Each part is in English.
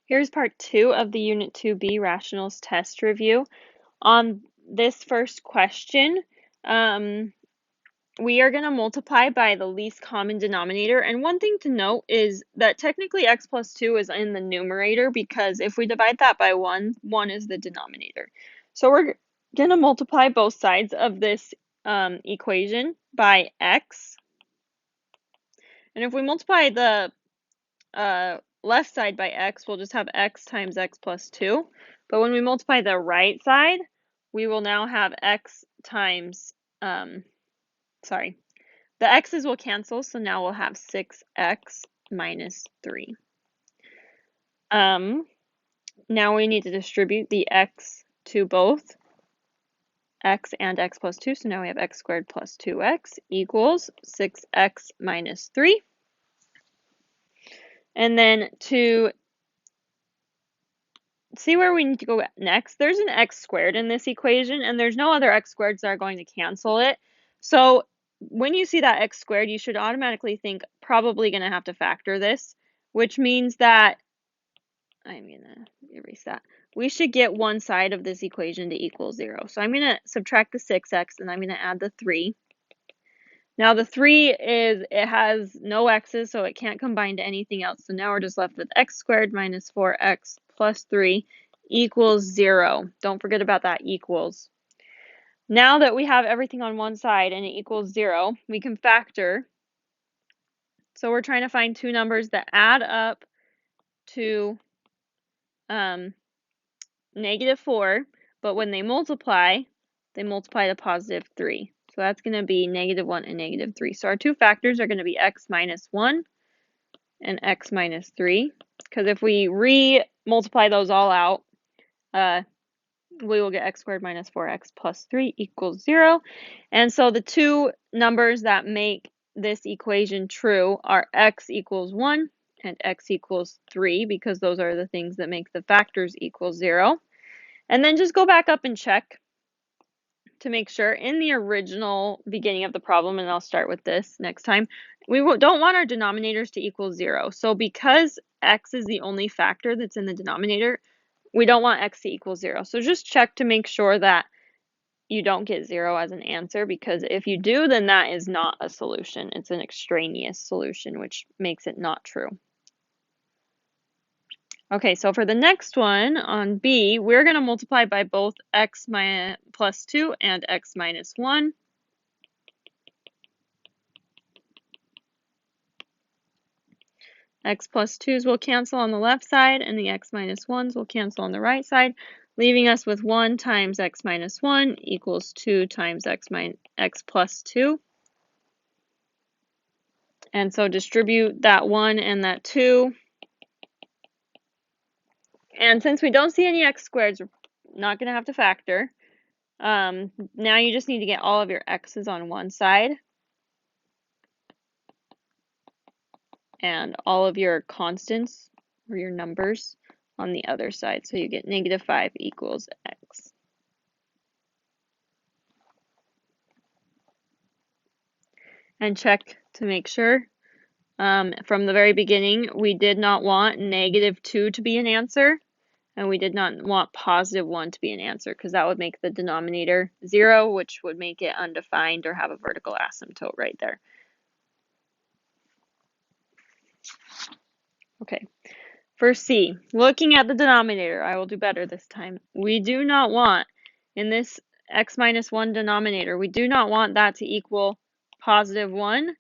Here's part 2 of the Unit 2B Rationals Test Review. On this first question, we are going to multiply by the least common denominator. And one thing to note is that technically x plus 2 is in the numerator because if we divide that by 1, 1 is the denominator. So we're going to multiply both sides of this equation by x. And if we multiply the left side by x, we'll just have x times x plus 2. But when we multiply the right side, we will now have x times, the x's will cancel, so now we'll have 6x minus 3. Now we need to distribute the x to both x and x plus 2, so now we have x squared plus 2x equals 6x minus 3. And then to see where we need to go next, there's an x squared in this equation, and there's no other x squareds that are going to cancel it. So when you see that x squared, you should automatically think probably going to have to factor this, which means that, I'm going to erase that, we should get one side of this equation to equal 0. So I'm going to subtract the 6x, and I'm going to add the 3. Now the 3 it has no x's, so it can't combine to anything else. So now we're just left with x squared minus 4x plus 3 equals 0. Don't forget about that equals. Now that we have everything on one side and it equals 0, we can factor. So we're trying to find two numbers that add up to -4, but when they multiply to positive 3. So that's going to be -1 and -3. So our two factors are going to be x minus 1 and x minus 3. Because if we re-multiply those all out, we will get x squared minus 4x plus 3 equals 0. And so the two numbers that make this equation true are x equals 1 and x equals 3, because those are the things that make the factors equal 0. And then just go back up and check to make sure in the original beginning of the problem, and I'll start with this next time, we don't want our denominators to equal 0. So because x is the only factor that's in the denominator, we don't want x to equal 0. So just check to make sure that you don't get 0 as an answer, because if you do, then that is not a solution. It's an extraneous solution, which makes it not true. Okay, so for the next one on B, we're going to multiply by both x plus 2 and x minus 1. X plus 2's will cancel on the left side, and the x minus 1's will cancel on the right side, leaving us with 1 times x minus 1 equals 2 times x plus 2. And so distribute that 1 and that 2. And since we don't see any x squareds, we're not going to have to factor. Now you just need to get all of your x's on one side and all of your constants or your numbers on the other side. So you get -5 equals x. And check to make sure. From the very beginning, we did not want -2 to be an answer, and we did not want +1 to be an answer, because that would make the denominator 0, which would make it undefined or have a vertical asymptote right there. Okay, for C, looking at the denominator, I will do better this time. We do not want, in this x minus 1 denominator, we do not want that to equal +1,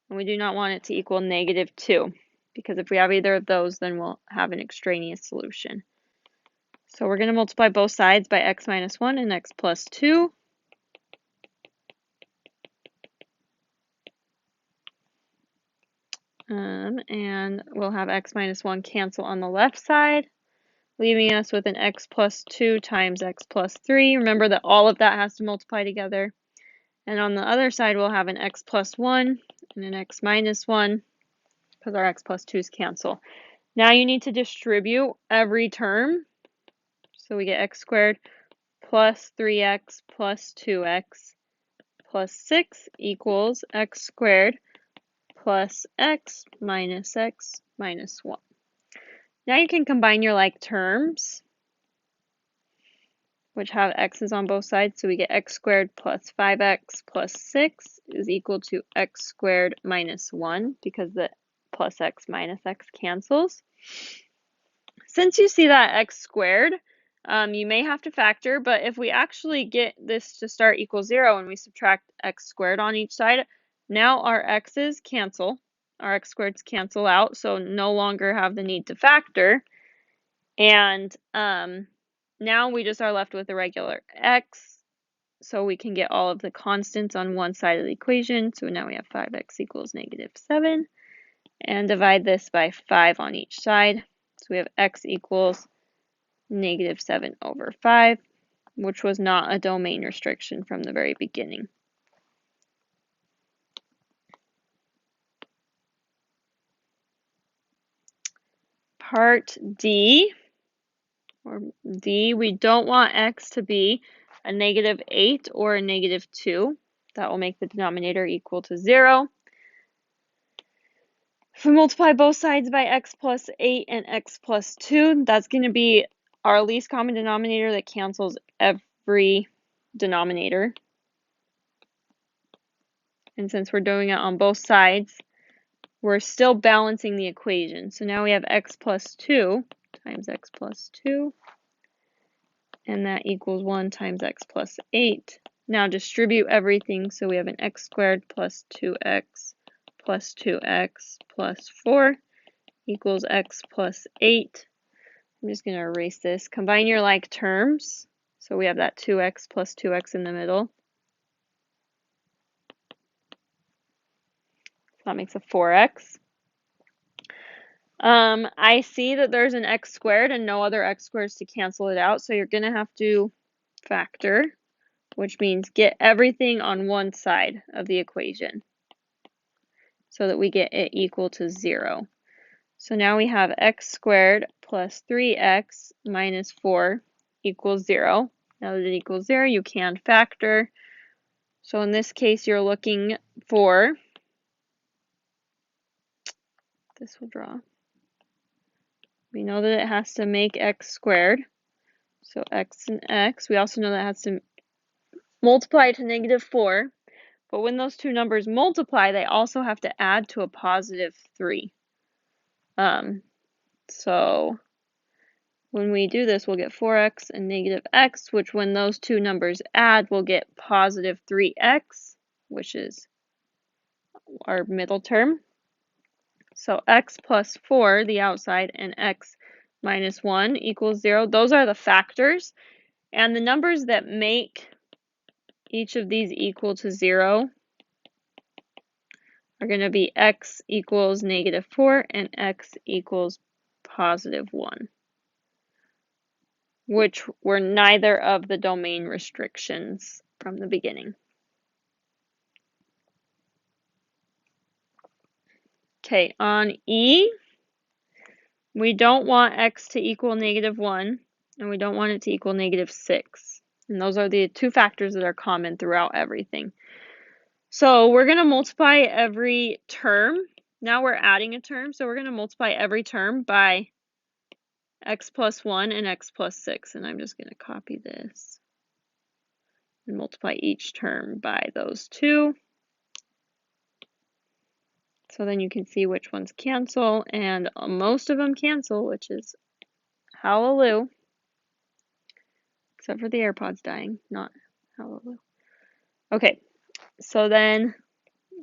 and we do not want it to equal -2, because if we have either of those, then we'll have an extraneous solution. So we're going to multiply both sides by x minus 1 and x plus 2. And we'll have x minus 1 cancel on the left side, leaving us with an x plus 2 times x plus 3. Remember that all of that has to multiply together. And on the other side, we'll have an x plus 1 and an x minus 1, because our x plus 2's cancel. Now you need to distribute every term. So we get x squared plus 3x plus 2x plus 6 equals x squared plus x minus 1. Now you can combine your like terms, which have x's on both sides. So we get x squared plus 5x plus 6 is equal to x squared minus 1 because the plus x minus x cancels. Since you see that x squared, you may have to factor, but if we actually get this to start equal 0 and we subtract x squared on each side, now our x's cancel. Our x squareds cancel out, so no longer have the need to factor. And now we just are left with a regular x, so we can get all of the constants on one side of the equation. So now we have 5x equals negative 7, and divide this by 5 on each side. So we have x equals negative 7 over 5, which was not a domain restriction from the very beginning. Part D, we don't want x to be a negative 8 or a negative 2. That will make the denominator equal to 0. If we multiply both sides by x plus 8 and x plus 2, that's going to be our least common denominator that cancels every denominator. And since we're doing it on both sides, we're still balancing the equation. So now we have x plus 2 times x plus 2, and that equals 1 times x plus 8. Now distribute everything, so we have an x squared plus 2x plus 2x plus 4 equals x plus 8. I'm just going to erase this. Combine your like terms. So we have that 2x plus 2x in the middle. So that makes a 4x. I see that there's an x squared and no other x squareds to cancel it out, so you're going to have to factor, which means get everything on one side of the equation so that we get it equal to 0. So now we have x squared plus 3x minus 4 equals 0. Now that it equals 0, you can factor. So in this case, you're looking for, this will draw. We know that it has to make x squared. So x and x. We also know that it has to multiply to negative 4. But when those two numbers multiply, they also have to add to a positive 3. So when we do this, we'll get 4x and negative x, which when those two numbers add, we'll get positive 3x, which is our middle term. So x plus 4, the outside, and x minus 1 equals 0. Those are the factors. And the numbers that make each of these equal to 0 are going to be x equals negative 4 and x equals positive 1, which were neither of the domain restrictions from the beginning. Okay, on E, we don't want x to equal negative 1, and we don't want it to equal negative 6. And those are the two factors that are common throughout everything. So we're going to multiply every term. Now we're adding a term, so we're going to multiply every term by x plus 1 and x plus 6. And I'm just going to copy this and multiply each term by those two. So then you can see which ones cancel, and most of them cancel, which is hallelujah. Except for the AirPods dying, not hallelujah. Okay, so then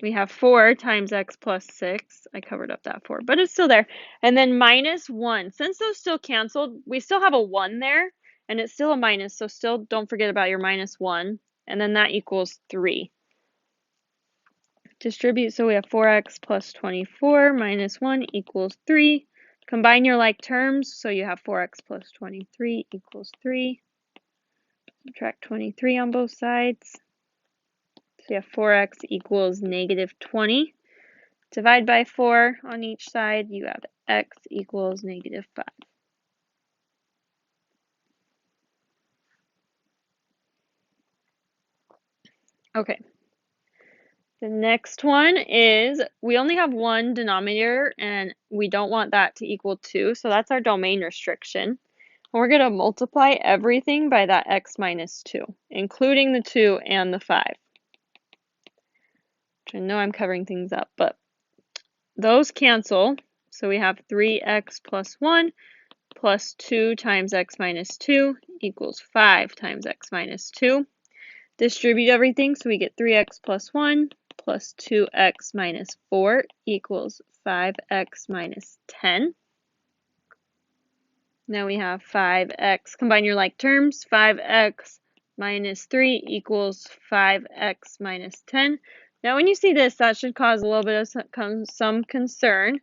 we have 4 times x plus 6. I covered up that 4, but it's still there. And then minus 1. Since those still canceled, we still have a 1 there, and it's still a minus, so still don't forget about your minus 1. And then that equals 3. Distribute, so we have 4x plus 24 minus 1 equals 3. Combine your like terms, so you have 4x plus 23 equals 3. Subtract 23 on both sides. So you have 4x equals negative 20. Divide by 4 on each side, you have x equals negative 5. Okay, The next one is we only have one denominator and we don't want that to equal 2, so that's our domain restriction. We're going to multiply everything by that x minus 2, including the 2 and the 5. I know I'm covering things up, but those cancel. So we have 3x plus 1 plus 2 times x minus 2 equals 5 times x minus 2. Distribute everything, so we get 3x plus 1 plus 2x minus 4 equals 5x minus 10. Now we have 5x, combine your like terms, 5x minus 3 equals 5x minus 10. Now when you see this, that should cause a little bit of some concern.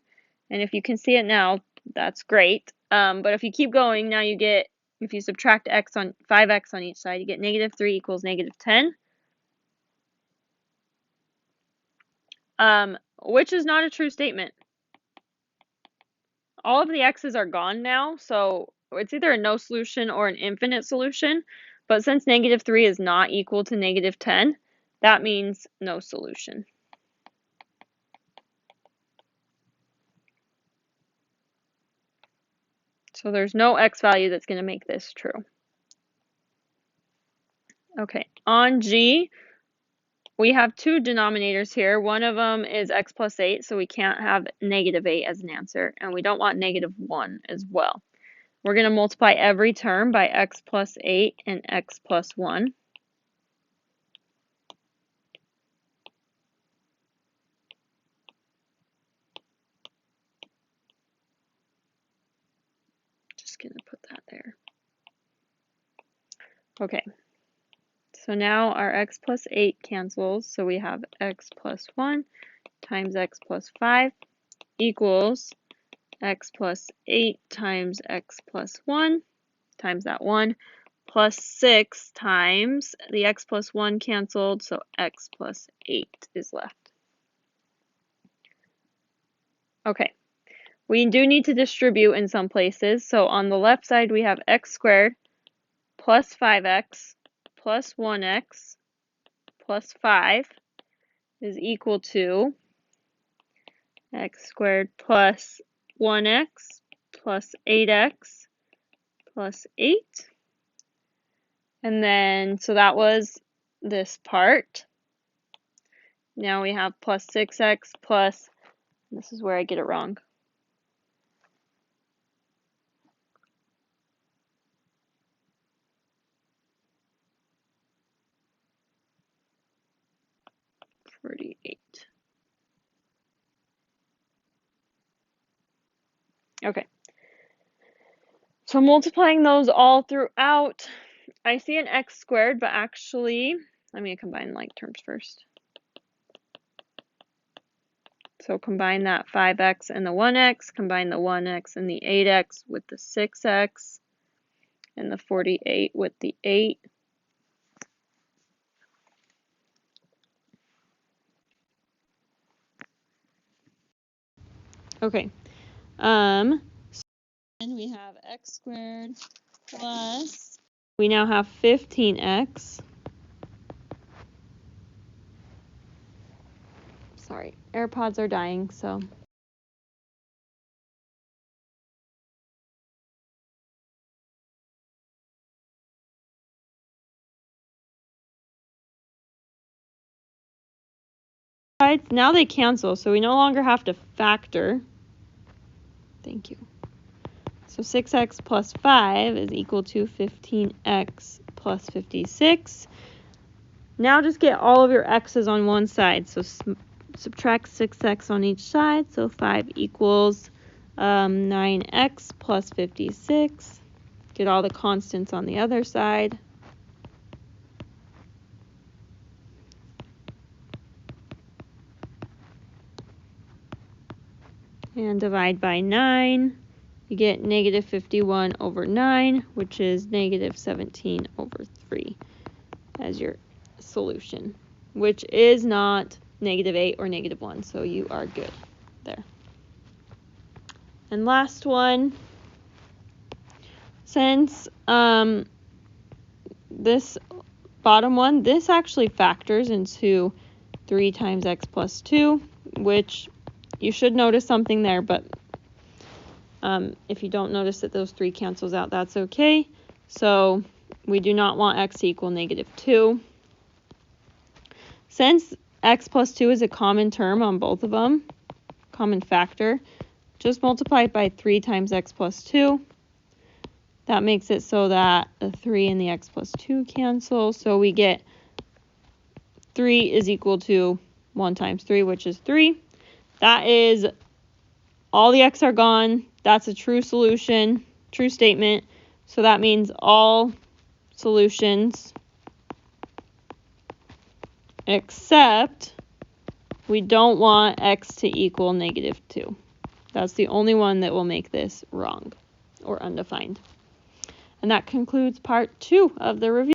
And if you can see it now, that's great. But if you keep going, now you get, if you subtract 5x on each side, you get negative 3 equals negative 10. Which is not a true statement. All of the x's are gone now, so it's either a no solution or an infinite solution. But since negative 3 is not equal to negative 10, that means no solution. So there's no x value that's going to make this true. Okay, on G, we have two denominators here. One of them is x plus 8, so we can't have negative 8 as an answer, and we don't want negative 1 as well. We're going to multiply every term by x plus 8 and x plus 1. Just going to put that there. Okay, so now our x plus 8 cancels, so we have x plus 1 times x plus 5 equals x plus 8 times x plus 1 times that 1 plus 6 times the x plus 1 canceled, so x plus 8 is left. Okay, we do need to distribute in some places, so on the left side we have x squared plus 5x plus 1x plus 5 is equal to x squared plus 1x plus 8x plus 8. And then, so that was this part. Now we have plus 6x plus, this is where I get it wrong. Okay. So multiplying those all throughout, I see an x squared, but actually, let me combine like terms first. So combine that 5x and the 1x, combine the 1x and the 8x with the 6x, and the 48 with the 8. Okay. So then we have x squared plus, we now have 15x. Sorry, AirPods are dying, so. Now they cancel, so we no longer have to factor. Thank you. So 6x plus 5 is equal to 15x plus 56. Now just get all of your x's on one side. So subtract 6x on each side. So 5 equals 9x plus 56. Get all the constants on the other side. And divide by 9. You get negative 51 over 9, which is negative 17 over 3 as your solution, which is not negative 8 or negative 1, so you are good there. And last one, since this bottom one, this actually factors into 3 times x plus 2, which you should notice something there, but if you don't notice that those 3 cancels out, that's okay. So we do not want x to equal negative 2. Since x plus 2 is a common term on both of them, common factor, just multiply it by 3 times x plus 2. That makes it so that the 3 and the x plus 2 cancel. So we get 3 is equal to 1 times 3, which is 3. That is, all the x are gone. That's a true solution, true statement. So that means all solutions except we don't want x to equal negative 2. That's the only one that will make this wrong or undefined. And that concludes part 2 of the review.